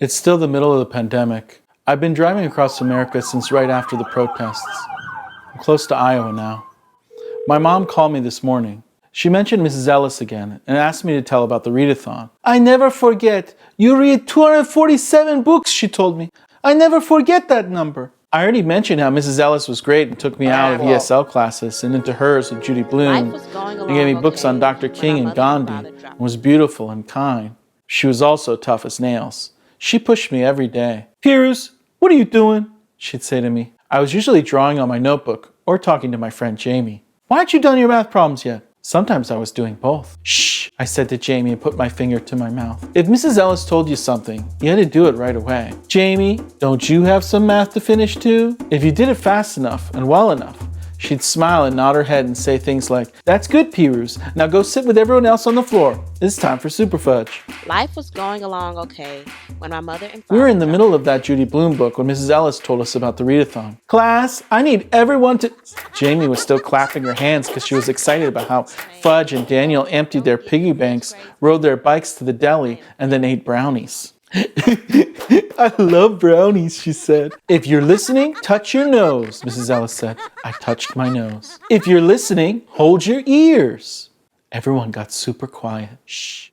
It's still the middle of the pandemic. I've been driving across America since right after the protests. I'm close to Iowa now. My mom called me this morning. She mentioned Mrs. Ellis again and asked me to tell about the readathon. I never forget. You read 247 books, she told me. I never forget that number. I already mentioned how Mrs. Ellis was great and took me out of ESL classes and into hers with Judy Blume and gave me books on Dr. King and Gandhi and was beautiful and kind. She was also tough as nails. She pushed me every day. Piruz, what are you doing? She'd say to me. I was usually drawing on my notebook or talking to my friend Jamie. Why aren't you done your math problems yet? Sometimes I was doing both. Shh, I said to Jamie and put my finger to my mouth. If Mrs. Ellis told you something, you had to do it right away. Jamie, don't you have some math to finish too? If you did it fast enough and well enough, she'd smile and nod her head and say things like, that's good, Piruz. Now go sit with everyone else on the floor. It's time for Super Fudge. Life was going along okay when my mother and father... We were in the middle of that Judy Blume book when Mrs. Ellis told us about the readathon. Class, I need everyone to... Jamie was still clapping her hands because she was excited about how Fudge and Daniel emptied their piggy banks, rode their bikes to the deli, and then ate brownies. I love brownies, she said. If you're listening, touch your nose, Mrs. Ellis said. I touched my nose. If you're listening, hold your ears. Everyone got super quiet. Shh.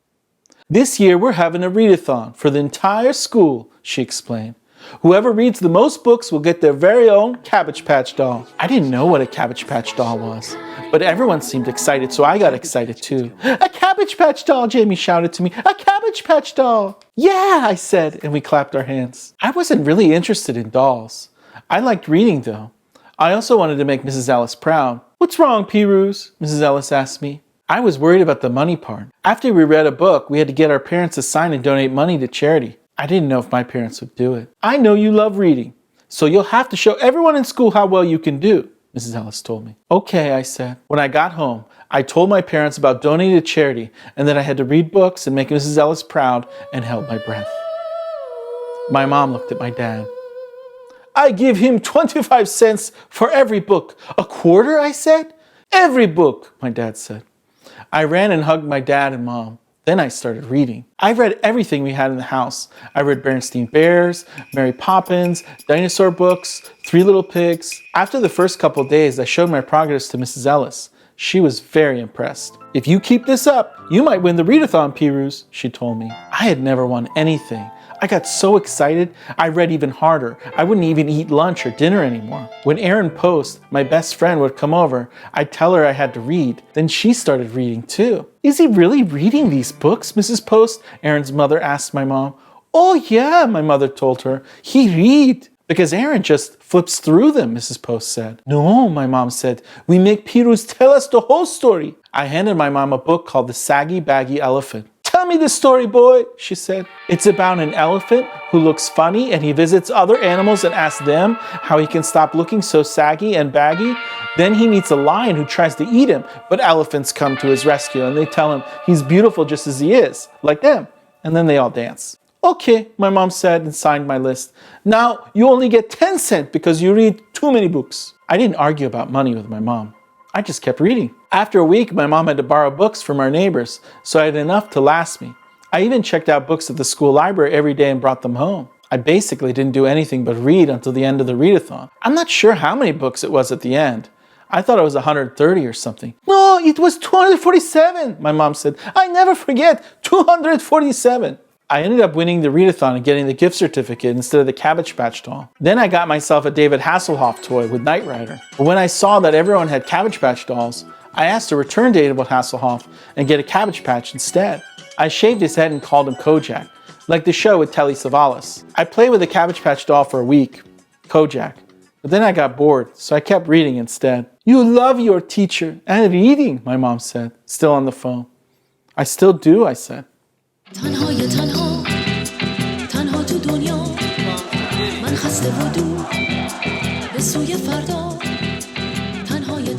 This year we're having a readathon for the entire school, she explained. Whoever reads the most books will get their very own Cabbage Patch doll. I didn't know what a Cabbage Patch doll was, but everyone seemed excited, so I got excited too. A Cabbage Patch doll, Jamie shouted to me. A Cabbage Patch doll. Yeah, I said, and we clapped our hands. I wasn't really interested in dolls. I liked reading though. I also wanted to make Mrs. Ellis proud. What's wrong, Piruz? Mrs. Ellis asked me. I was worried about the money part. After we read a book, we had to get our parents to sign and donate money to charity. I didn't know if my parents would do it. I know you love reading, so you'll have to show everyone in school how well you can do, Mrs. Ellis told me. Okay, I said. When I got home, I told my parents about donating to charity and that I had to read books and make Mrs. Ellis proud and held my breath. My mom looked at my dad. I give him 25 cents for every book. A quarter, I said. Every book, my dad said. I ran and hugged my dad and mom. Then I started reading. I read everything we had in the house. I read Berenstain Bears, Mary Poppins, dinosaur books, Three Little Pigs. After the first couple days, I showed my progress to Mrs. Ellis. She was very impressed. If you keep this up, you might win the readathon, Piruz, she told me. I had never won anything. I got so excited, I read even harder. I wouldn't even eat lunch or dinner anymore. When Erin Post, my best friend, would come over, I'd tell her I had to read. Then she started reading too. Is he really reading these books, Mrs. Post? Erin's mother asked my mom. Oh yeah, my mother told her. He read. Because Erin just flips through them, Mrs. Post said. No, my mom said. We make Piruz tell us the whole story. I handed my mom a book called The Saggy Baggy Elephant. Tell me the story, boy, she said. It's about an elephant who looks funny and he visits other animals and asks them how he can stop looking so saggy and baggy. Then he meets a lion who tries to eat him, but elephants come to his rescue and they tell him he's beautiful just as he is, like them. And then they all dance. Okay, my mom said and signed my list. Now you only get 10 cents because you read too many books. I didn't argue about money with my mom. I just kept reading. After a week, my mom had to borrow books from our neighbors, so I had enough to last me. I even checked out books at the school library every day and brought them home. I basically didn't do anything but read until the end of the readathon. I'm not sure how many books it was at the end. I thought it was 130 or something. No, it was 247, my mom said. I never forget, 247. I ended up winning the readathon and getting the gift certificate instead of the Cabbage Patch doll. Then I got myself a David Hasselhoff toy with Knight Rider. But when I saw that everyone had Cabbage Patch dolls, I asked to return David Hasselhoff and get a Cabbage Patch instead. I shaved his head and called him Kojak, like the show with Telly Savalas. I played with the Cabbage Patch doll for a week, Kojak. But then I got bored, so I kept reading instead. You love your teacher and reading, my mom said, still on the phone. I still do, I said. تنها تو دنیا من خسته و دور به سوی فردا تنهای